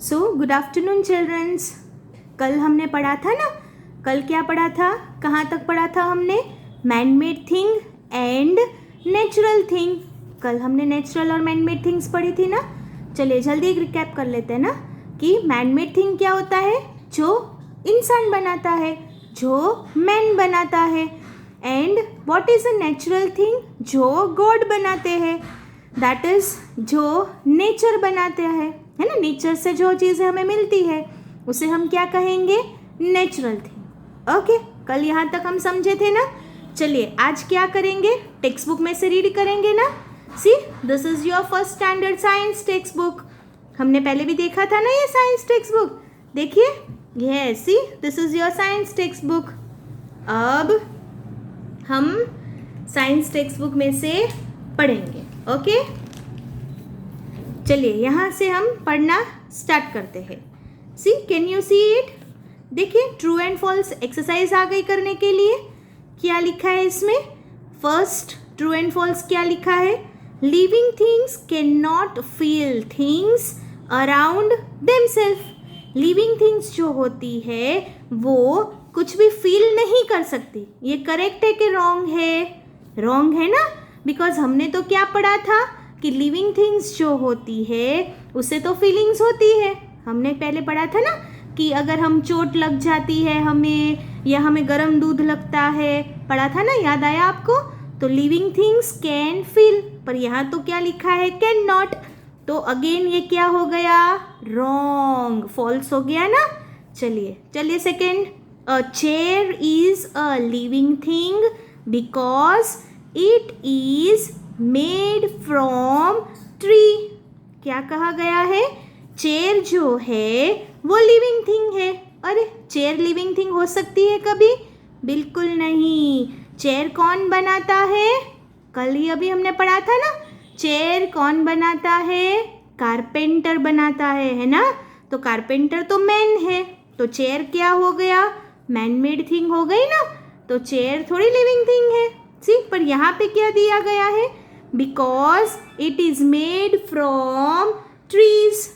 So good afternoon children's. कल हमने पढ़ा था ना, कल क्या पढ़ा था, कहाँ तक पढ़ा था हमने? Man made thing and natural thing. कल हमने नेचुरल और मैन मेड थिंग्स पढ़ी थी ना। चलिए जल्दी एक रिकैप कर लेते हैं ना कि मैन मेड थिंग क्या होता है, जो इंसान बनाता है, जो मैन बनाता है। And what is a natural thing, जो गॉड बनाते हैं, दैट इज़ जो नेचर बनाते हैं, है ना। नेचर से जो चीज़ें हमें मिलती है उसे हम क्या कहेंगे? Natural thing. ओके, कल यहाँ तक हम समझे थे ना। चलिए आज क्या करेंगे, टेक्स्ट बुक में से रीड करेंगे ना। See, this is your first standard science text book. हमने पहले भी देखा था ना ये साइंस टेक्स्ट बुक, देखिए ये see, this is your science text book. अब हम साइंस टेक्स्ट बुक में से पढ़ेंगे। ओके, चलिए यहाँ से हम पढ़ना स्टार्ट करते हैं। सी, कैन यू सी इट? देखिए ट्रू एंड फॉल्स एक्सरसाइज आ गई करने के लिए। क्या लिखा है इसमें? फर्स्ट ट्रू एंड फॉल्स क्या लिखा है? Living things cannot feel things around themselves. Living things जो होती है वो कुछ भी फील नहीं कर सकती। ये करेक्ट है कि रॉन्ग है? रॉन्ग है ना, बिकॉज हमने तो क्या पढ़ा था कि लिविंग थिंग्स जो होती है उससे तो फीलिंग्स होती है। हमने पहले पढ़ा था ना कि अगर हम चोट लग जाती है हमें, या हमें गर्म दूध लगता है, पढ़ा था ना, याद आया आपको? तो लिविंग थिंग्स कैन फील, पर यहाँ तो क्या लिखा है? Can not. तो अगेन ये क्या हो गया? रॉन्ग, फॉल्स हो गया ना। चलिए चलिए second, a chair is a living thing because it is made from tree. क्या कहा गया है? चेयर जो है वो लिविंग थिंग है। अरे चेयर लिविंग थिंग हो सकती है कभी? बिल्कुल नहीं। चेयर कौन बनाता है? कल ही अभी हमने पढ़ा था ना, चेयर कौन बनाता है? कारपेंटर बनाता है ना। तो कारपेंटर तो मैन है, तो चेयर क्या हो गया? मैन मेड थिंग हो गई ना। तो चेयर थोड़ी लिविंग थिंग है। सी, पर यहाँ पे क्या दिया गया है? Because it is made from trees.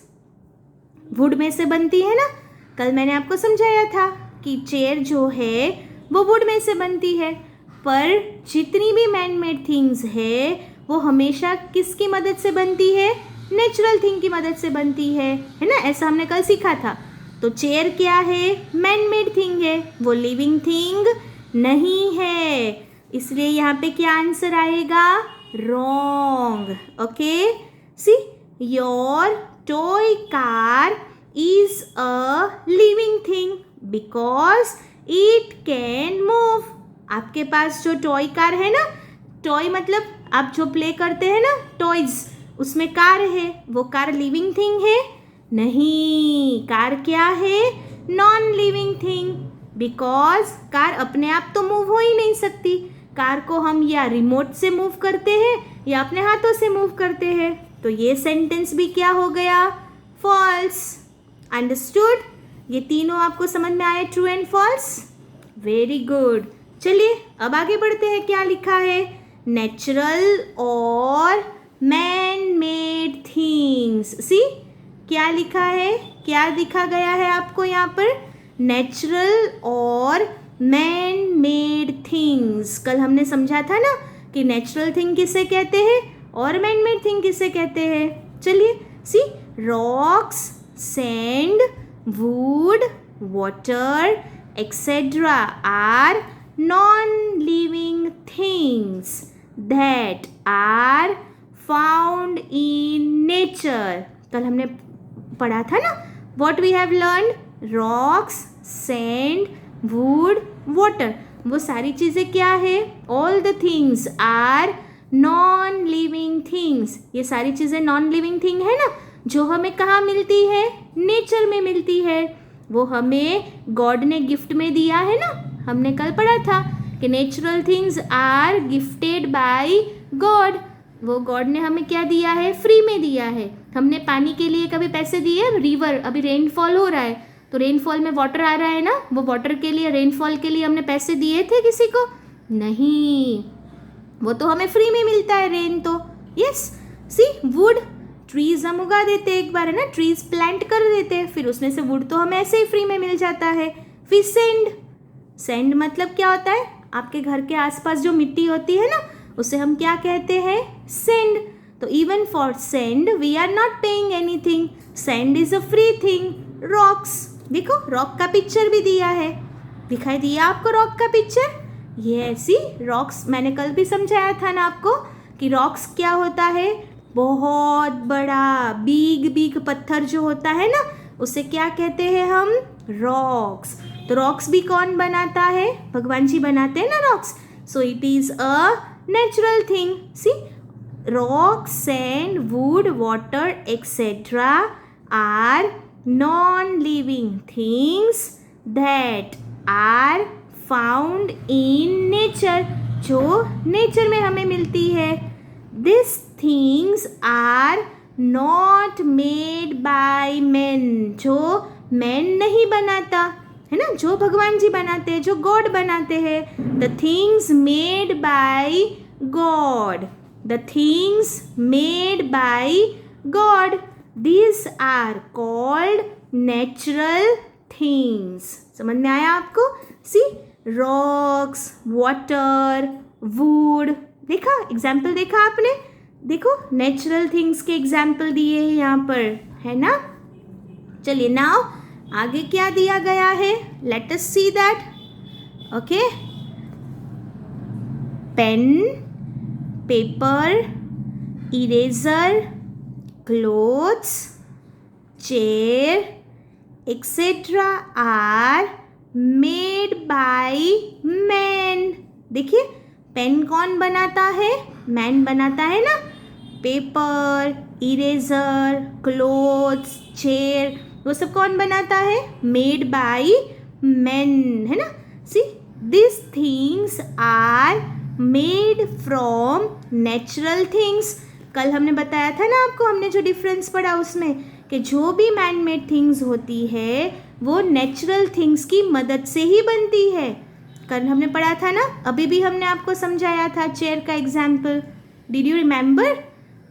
Would में से बनती है ना। कल मैंने आपको समझाया था कि चेयर जो है वो वुड में से बनती है, पर जितनी भी मैन मेड थिंग्स है वो हमेशा किसकी मदद से बनती है? नेचुरल थिंग की मदद से बनती है ना। ऐसा हमने कल सीखा था। तो चेयर क्या है? मैन मेड थिंग है, वो लिविंग थिंग नहीं है। इसलिए यहाँ पे क्या आंसर आएगा? Wrong. Okay, see, your toy car is a living thing because it can move। आपके पास जो टॉय कार है ना, टॉय मतलब आप जो प्ले करते हैं ना, टॉयज, उसमें कार है, वो कार लिविंग थिंग है? नहीं, कार क्या है? Non living thing, because car अपने आप तो मूव हो ही नहीं सकती। कार को हम या रिमोट से मूव करते हैं या अपने हाथों से मूव करते हैं। तो ये सेंटेंस भी क्या हो गया? फॉल्स। अंडरस्टूड? ये तीनों आपको समझ में आए, true and false? Very good. चलिए अब आगे बढ़ते हैं। क्या लिखा है? नेचुरल और मैन मेड थिंग्स। सी, क्या लिखा है? क्या दिखा गया है आपको यहाँ पर? नेचुरल और मैन मेड थिंग्स। कल हमने समझा था ना कि नेचुरल थिंग किसे कहते हैं और मैन मेड थिंग किसे कहते हैं। चलिए सी, rocks, sand, wood, water, etc. are non-living things that are found in nature। कल हमने पढ़ा था ना, what we have learned? rocks, sand, wood, water। वो सारी चीज़ें क्या है? all the things are non-living things। ये सारी चीज़ें non-living thing है ना, जो हमें कहाँ मिलती है? नेचर में मिलती है। वो हमें गॉड ने गिफ्ट में दिया है ना। हमने कल पढ़ा था कि natural things are gifted by God. वो गॉड ने हमें क्या दिया है? फ्री में दिया है। हमने पानी के लिए कभी पैसे दिए? रिवर, अभी रेनफॉल हो रहा है तो रेनफॉल में वाटर आ रहा है ना, वो वाटर के लिए, रेनफॉल के लिए हमने पैसे दिए थे किसी को? नहीं, वो तो हमें फ्री में मिलता है रेन तो। यस, सी, वुड, ट्रीज हम उगा देते हैं एक बार, है ना, ट्रीज प्लांट कर देते हैं, फिर उसमें से वुड तो हमें ऐसे ही फ्री में मिल जाता है। फिर सेंड, सेंड मतलब क्या होता है, आपके घर के आसपास जो मिट्टी होती है ना, उसे हम क्या कहते हैं, सेंड। तो even for sand we are not paying anything, sand is a free thing. Rocks, देखो रॉक का पिक्चर भी दिया है, दिखाई दिया आपको रॉक का पिक्चर? ये ऐसी रॉक्स, मैंने कल भी समझाया था ना आपको कि रॉक्स क्या होता है, बहुत बड़ा बिग बिग पत्थर जो होता है ना, उसे क्या कहते हैं हम, रॉक्स। तो रॉक्स भी कौन बनाता है, भगवान जी बनाते हैं ना rocks. So it is a natural thing. See, rock, sand, wood, water etcetera are non living things that are found in nature, जो नेचर में हमें मिलती है। This things are not made by man, जो मैन नहीं बनाता है ना, जो भगवान जी बनाते हैं, जो गॉड बनाते हैं। The things made by God, the things made by God, these are called natural things. समझ में आया आपको? सी, रॉक्स, वाटर, वुड, देखा एग्जाम्पल, देखा आपने, देखो नेचुरल थिंग्स के एग्जाम्पल दिए हैं यहाँ पर, है ना। चलिए नाउ आगे क्या दिया गया है, let us see that. Okay, pen, paper, eraser, clothes, chair etcetera are made by man. देखिए पेन कौन बनाता है, मैन बनाता है ना। पेपर, इरेजर, क्लोथ्स, चेयर, वो सब कौन बनाता है, मेड बाय मैन, है ना। See, this things are made from natural things. कल हमने बताया था ना आपको, हमने जो डिफरेंस पढ़ा उसमें, कि जो भी मैन मेड थिंग्स होती है वो नेचुरल थिंग्स की मदद से ही बनती है। कल हमने पढ़ा था ना, अभी भी हमने आपको समझाया था चेयर का example, did you remember?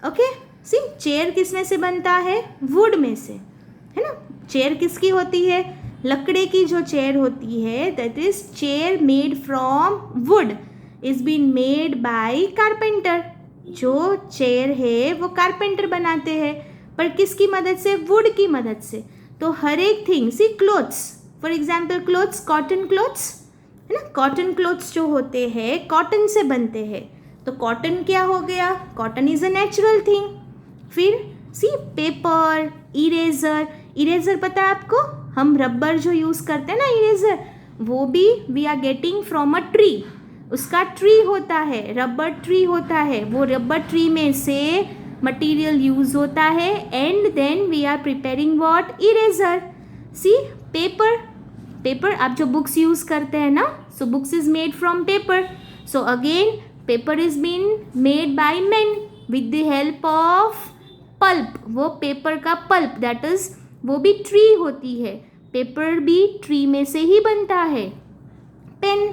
Okay, see, chair किस में से बनता है, वुड में से, है ना। चेयर किसकी होती है, लकड़े की जो चेयर होती है, that is chair made from wood, is been made by carpenter. जो चेयर है वो कारपेंटर बनाते हैं, पर किसकी मदद से, वुड की मदद से। तो हर एक thing, see, clothes for example, clothes, cotton clothes, है ना, कॉटन क्लोथ्स जो होते हैं कॉटन से बनते हैं। तो कॉटन क्या हो गया, cotton is a natural thing. फिर सी, पेपर, इरेजर, इरेजर पता है आपको, हम रबर जो यूज़ करते हैं ना इरेजर, वो भी we are getting from a tree, उसका ट्री होता है, रबर ट्री होता है, वो रबर ट्री में से मटेरियल यूज होता है and then we are preparing what, eraser. See, paper, paper आप जो बुक्स यूज करते हैं ना, so books is made from paper. So again paper is been made by man with the help of pulp, वो paper का pulp, that is, वो भी tree होती है, पेपर भी ट्री में से ही बनता है। Pen,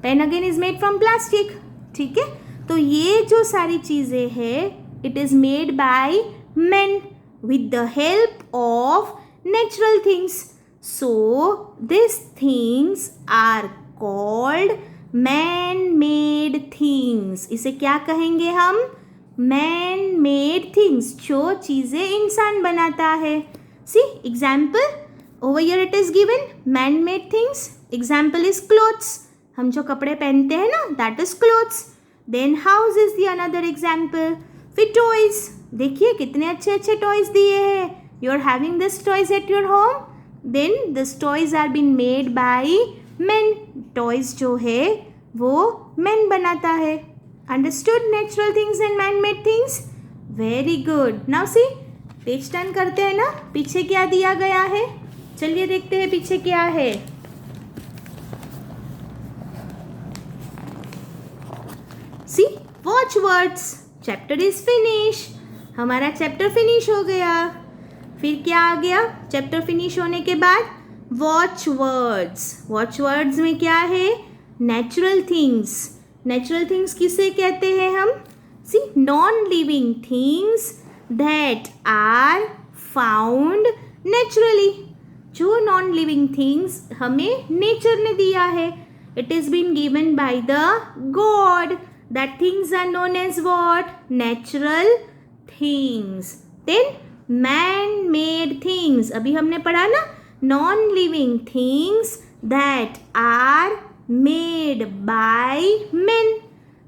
pen again is made from plastic, ठीक है। तो ये जो सारी चीज़ें हैं, it is made by men with the help of natural things. So these things are called man-made things. इसे क्या कहेंगे हम, man-made things, जो चीज़ें इंसान बनाता है। See example, over here it is given man-made things. Example is clothes. हम जो कपड़े पहनते हैं ना, that is clothes. Then house is the another example. फिर टॉयज, देखिए कितने अच्छे अच्छे टॉयज दिए हैं। You are having this toys at your home, then this toys are been made by men. Toys जो है वो मेन बनाता है। Understood natural things and man made things, very good. Now see, page turn करते हैं ना, पीछे क्या दिया गया है, चलिए देखते हैं पीछे क्या है। See, watch words, chapter is finish, हमारा चैप्टर फिनिश हो गया। फिर क्या आ गया, चैप्टर फिनिश होने के बाद वॉच वर्ड्स। वॉच वर्ड्स में क्या है, नेचुरल थिंग्स। नेचुरल थिंग्स किसे कहते हैं हम, see, non living things that are found naturally. जो नॉन लिविंग थिंग्स हमें नेचर ने दिया है. It is been given by the god. That things are known as what? Natural things. Then man made things. अभी हमने पढ़ा ना, non living things that are made by men.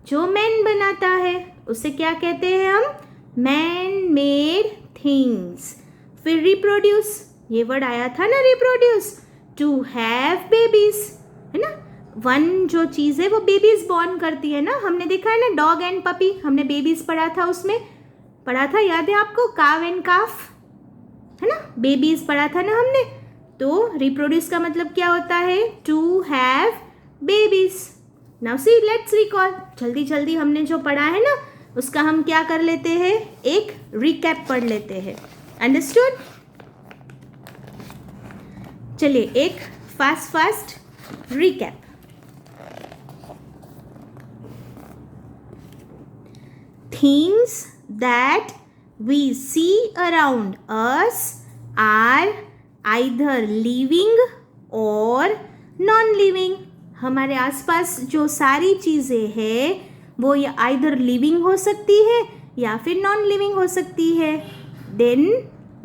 जो man बनाता है उसे क्या कहते हैं हम? Man made things. फिर रिप्रोड्यूस, ये वर्ड आया था ना, रिप्रोड्यूस. टू हैव बेबीज, है ना. वन जो चीज़ है वो बेबीज बॉर्न करती है ना. हमने देखा है ना, डॉग एंड पपी. हमने बेबीज पढ़ा था, उसमें पढ़ा था, याद है आपको? काव एंड काफ, है ना. बेबीज पढ़ा था ना हमने. तो रिप्रोड्यूस का मतलब क्या होता है? To have babies. Now see, let's recall. जल्दी जल्दी हमने जो पढ़ा है ना उसका हम क्या कर लेते हैं? एक रिकैप पढ़ लेते हैं. अंडरस्टूड? चलिए एक fast recap. Things that we see around us are either living or non living. हमारे आसपास जो सारी चीज़ें हैं वो या आइदर लिविंग हो सकती है या फिर नॉन लिविंग हो सकती है. Then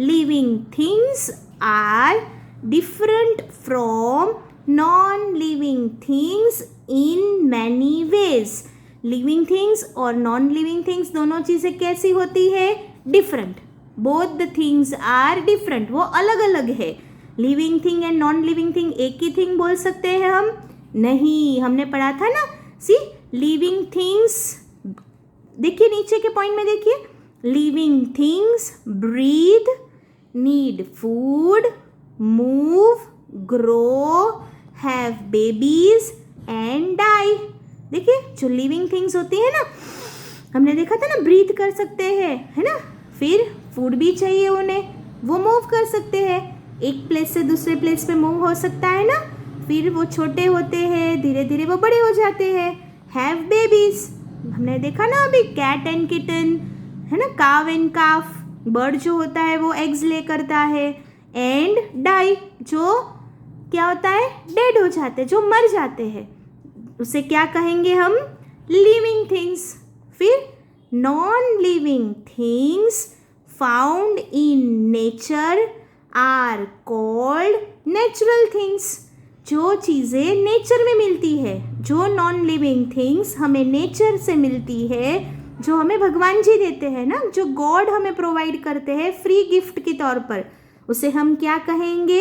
living things are different from non living things in many ways. Living things और नॉन लिविंग थिंग्स दोनों चीज़ें कैसी होती है? Different. Both the things are different. वो अलग अलग है. Living thing and non living thing एक ही थिंग बोल सकते हैं हम? नहीं. हमने पढ़ा था ना, सी, लिविंग थिंग्स, देखिए नीचे के पॉइंट में देखिए, living things breathe, need food, move, grow, have babies and die. देखिए जो लिविंग थिंग्स होती है ना, हमने देखा था ना, ब्रीथ कर सकते हैं, है ना. फिर फूड भी चाहिए उन्हें, वो मूव कर सकते हैं, एक प्लेस से दूसरे प्लेस पे मूव हो सकता है ना. फिर वो छोटे होते हैं, धीरे धीरे वो बड़े हो जाते हैं. हैव बेबीज, हमने देखा ना अभी, कैट एंड किटन, है ना. काव एंड काफ, बर्ड जो होता है वो एग्स ले करता है. एंड डाई, जो क्या होता है? डेड हो जाते, जो मर जाते हैं, उसे क्या कहेंगे हम? Living things. फिर non living things found in nature are called natural things. जो चीज़ें नेचर में मिलती है, जो नॉन लिविंग थिंग्स हमें नेचर से मिलती है, जो हमें भगवान जी देते हैं ना, जो गॉड हमें प्रोवाइड करते हैं फ्री गिफ्ट के तौर पर, उसे हम क्या कहेंगे?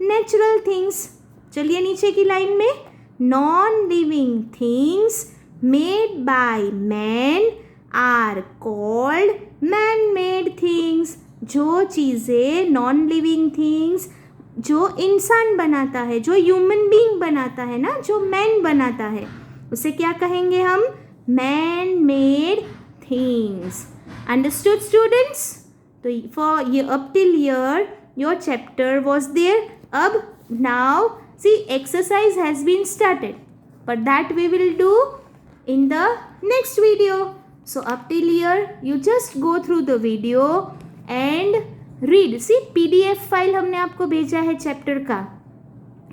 Natural things. चलिए नीचे की लाइन में, non living things made by man are called man made things. जो चीज़ें नॉन लिविंग थिंग्स जो इंसान बनाता है, जो ह्यूमन बीइंग बनाता है ना, जो मैन बनाता है, उसे क्या कहेंगे हम? Man made things. Understood students? तो फॉर ये up till here your chapter was there. अब now see, exercise has been started, but that we will do in the next video. So up till here you just go through the video and read. See, PDF file हमने आपको भेजा है chapter का,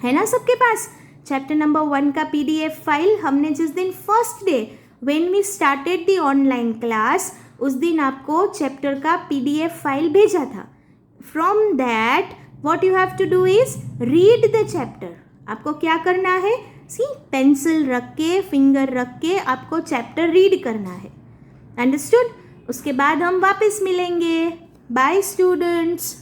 है ना सबके पास? Chapter number 1 का PDF file हमने जिस दिन first day when we started the online class, उस दिन आपको चैप्टर का PDF फाइल भेजा था. From that what you have to do is read the chapter. आपको क्या करना है? सी, पेंसिल रख के, फिंगर रख के आपको चैप्टर रीड करना है. अंडरस्टूड? उसके बाद हम वापस मिलेंगे. Bye students.